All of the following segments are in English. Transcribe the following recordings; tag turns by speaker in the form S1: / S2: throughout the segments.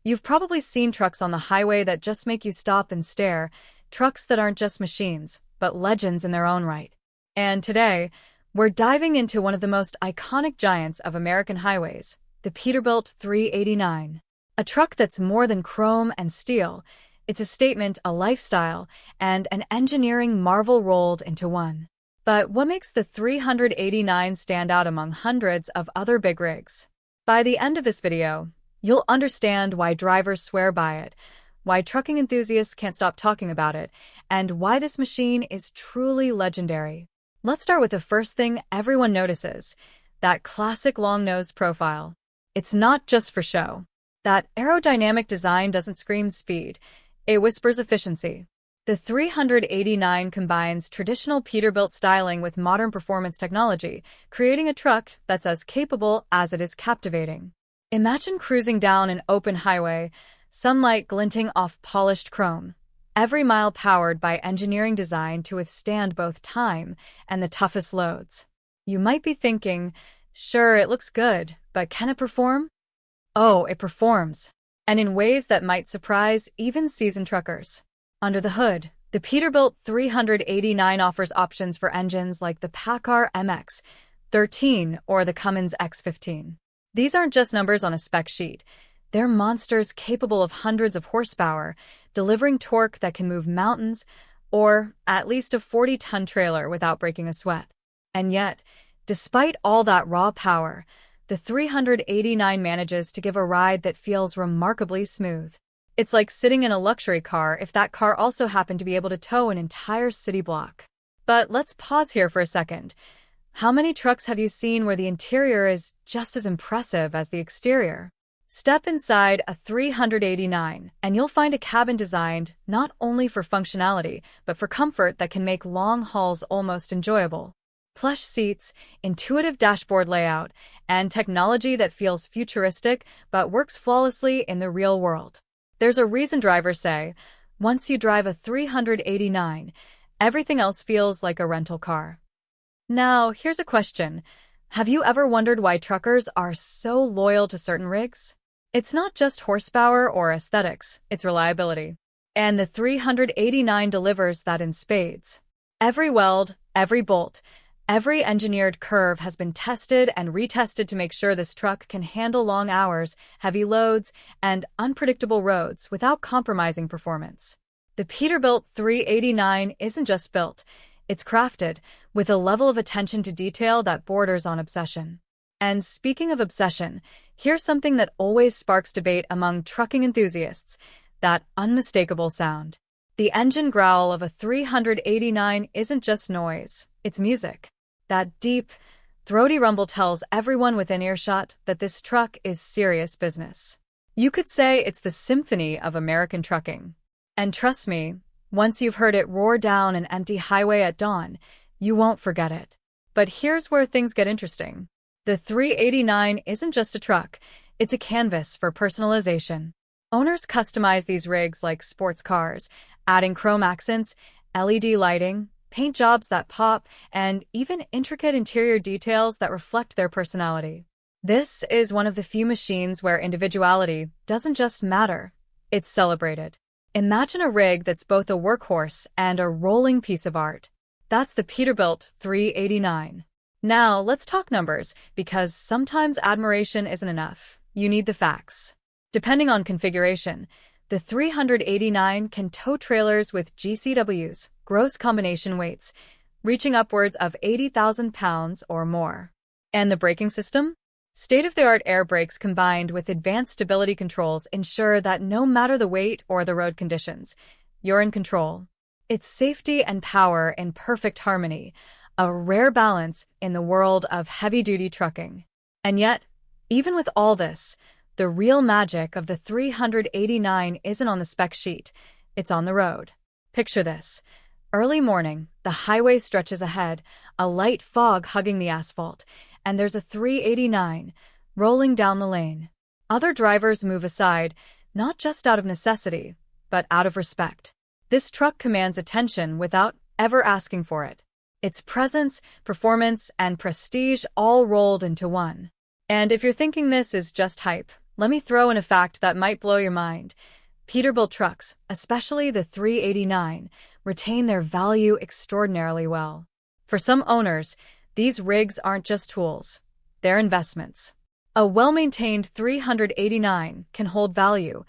S1: You've probably seen trucks on the highway that just make you stop and stare, trucks that aren't just machines, but legends in their own right. And today, we're diving into one of the most iconic giants of American highways, the Peterbilt 389. A truck that's more than chrome and steel. It's a statement, a lifestyle, and an engineering marvel rolled into one. But what makes the 389 stand out among hundreds of other big rigs? By the end of this video, you'll understand why drivers swear by it, why trucking enthusiasts can't stop talking about it, and why this machine is truly legendary. Let's start with the first thing everyone notices, that classic long-nose profile. It's not just for show. That aerodynamic design doesn't scream speed, it whispers efficiency. The 389 combines traditional Peterbilt styling with modern performance technology, creating a truck that's as capable as it is captivating. Imagine cruising down an open highway, sunlight glinting off polished chrome, every mile powered by engineering design to withstand both time and the toughest loads. You might be thinking, sure, it looks good, but can it perform? Oh, it performs, and in ways that might surprise even seasoned truckers. Under the hood, the Peterbilt 389 offers options for engines like the PACCAR MX-13 or the Cummins X-15. These aren't just numbers on a spec sheet. They're monsters capable of hundreds of horsepower, delivering torque that can move mountains or at least a 40-ton trailer without breaking a sweat. And yet, despite all that raw power, the 389 manages to give a ride that feels remarkably smooth. It's like sitting in a luxury car if that car also happened to be able to tow an entire city block. But let's pause here for a second. How many trucks have you seen where the interior is just as impressive as the exterior? Step inside a 389, and you'll find a cabin designed not only for functionality, but for comfort that can make long hauls almost enjoyable. Plush seats, intuitive dashboard layout, and technology that feels futuristic but works flawlessly in the real world. There's a reason drivers say, once you drive a 389, everything else feels like a rental car. Now, here's a question. Have you ever wondered why truckers are so loyal to certain rigs? It's not just horsepower or aesthetics, it's reliability. And the 389 delivers that in spades. Every weld, every bolt, every engineered curve has been tested and retested to make sure this truck can handle long hours, heavy loads, and unpredictable roads without compromising performance. The Peterbilt 389 isn't just built, it's crafted with a level of attention to detail that borders on obsession. And speaking of obsession, here's something that always sparks debate among trucking enthusiasts, that unmistakable sound. The engine growl of a 389 isn't just noise, it's music. That deep, throaty rumble tells everyone within earshot that this truck is serious business. You could say it's the symphony of American trucking. And trust me, once you've heard it roar down an empty highway at dawn, you won't forget it. But here's where things get interesting. The 389 isn't just a truck, it's a canvas for personalization. Owners customize these rigs like sports cars, adding chrome accents, LED lighting, paint jobs that pop, and even intricate interior details that reflect their personality. This is one of the few machines where individuality doesn't just matter, it's celebrated. Imagine a rig that's both a workhorse and a rolling piece of art. That's the Peterbilt 389. Now, let's talk numbers, because sometimes admiration isn't enough. You need the facts. Depending on configuration, the 389 can tow trailers with GCWs, gross combination weights, reaching upwards of 80,000 pounds or more. And the braking system? State-of-the-art air brakes combined with advanced stability controls ensure that no matter the weight or the road conditions, you're in control. It's safety and power in perfect harmony, a rare balance in the world of heavy-duty trucking. And yet, even with all this, the real magic of the 389 isn't on the spec sheet, it's on the road. Picture this. Early morning, the highway stretches ahead, a light fog hugging the asphalt, and there's a 389 rolling down the lane. Other drivers move aside, not just out of necessity, but out of respect. This truck commands attention without ever asking for it. Its presence, performance, and prestige all rolled into one. And if you're thinking this is just hype, let me throw in a fact that might blow your mind. Peterbilt trucks, especially the 389, retain their value extraordinarily well. For some owners, these rigs aren't just tools, they're investments. A well-maintained 389 can hold value,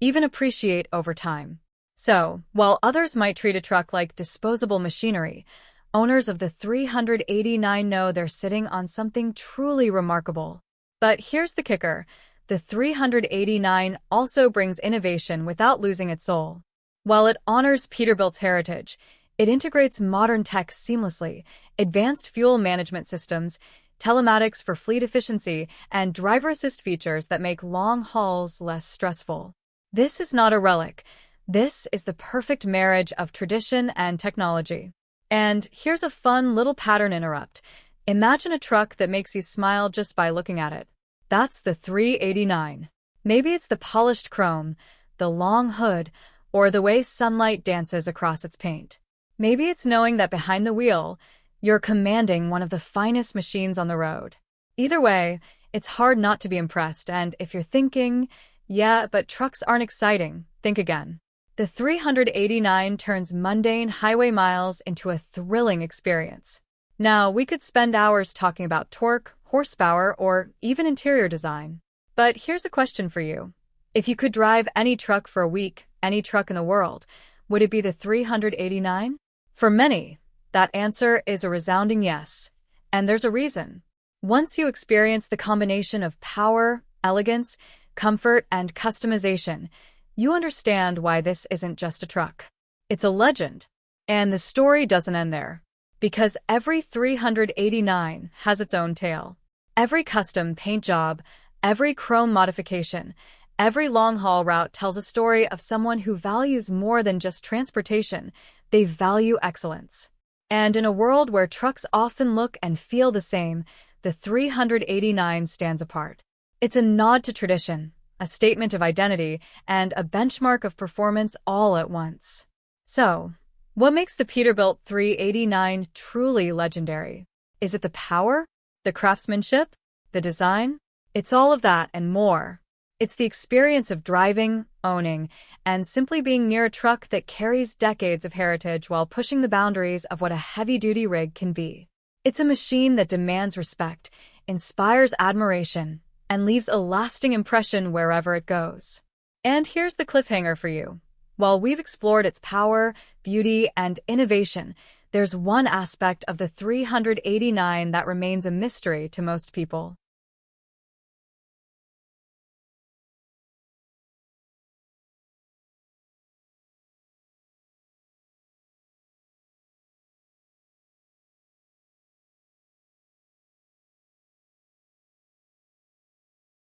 S1: even appreciate over time. So, while others might treat a truck like disposable machinery, owners of the 389 know they're sitting on something truly remarkable. But here's the kicker. The 389 also brings innovation without losing its soul. While it honors Peterbilt's heritage, it integrates modern tech seamlessly, advanced fuel management systems, telematics for fleet efficiency, and driver assist features that make long hauls less stressful. This is not a relic. This is the perfect marriage of tradition and technology. And here's a fun little pattern interrupt. Imagine a truck that makes you smile just by looking at it. That's the 389. Maybe it's the polished chrome, the long hood, or the way sunlight dances across its paint. Maybe it's knowing that behind the wheel, you're commanding one of the finest machines on the road. Either way, it's hard not to be impressed, and if you're thinking, yeah, but trucks aren't exciting, think again. The 389 turns mundane highway miles into a thrilling experience. Now, we could spend hours talking about torque, horsepower, or even interior design. But here's a question for you. If you could drive any truck for a week, any truck in the world, would it be the 389? For many, that answer is a resounding yes. And there's a reason. Once you experience the combination of power, elegance, comfort, and customization, you understand why this isn't just a truck. It's a legend. And the story doesn't end there. Because every 389 has its own tale. Every custom paint job, every chrome modification, every long-haul route tells a story of someone who values more than just transportation. They value excellence. And in a world where trucks often look and feel the same, the 389 stands apart. It's a nod to tradition, a statement of identity, and a benchmark of performance all at once. So, what makes the Peterbilt 389 truly legendary? Is it the power? The craftsmanship? The design? It's all of that and more. It's the experience of driving, owning, and simply being near a truck that carries decades of heritage while pushing the boundaries of what a heavy-duty rig can be. It's a machine that demands respect, inspires admiration, and leaves a lasting impression wherever it goes. And here's the cliffhanger for you. While we've explored its power, beauty, and innovation, there's one aspect of the 389 that remains a mystery to most people.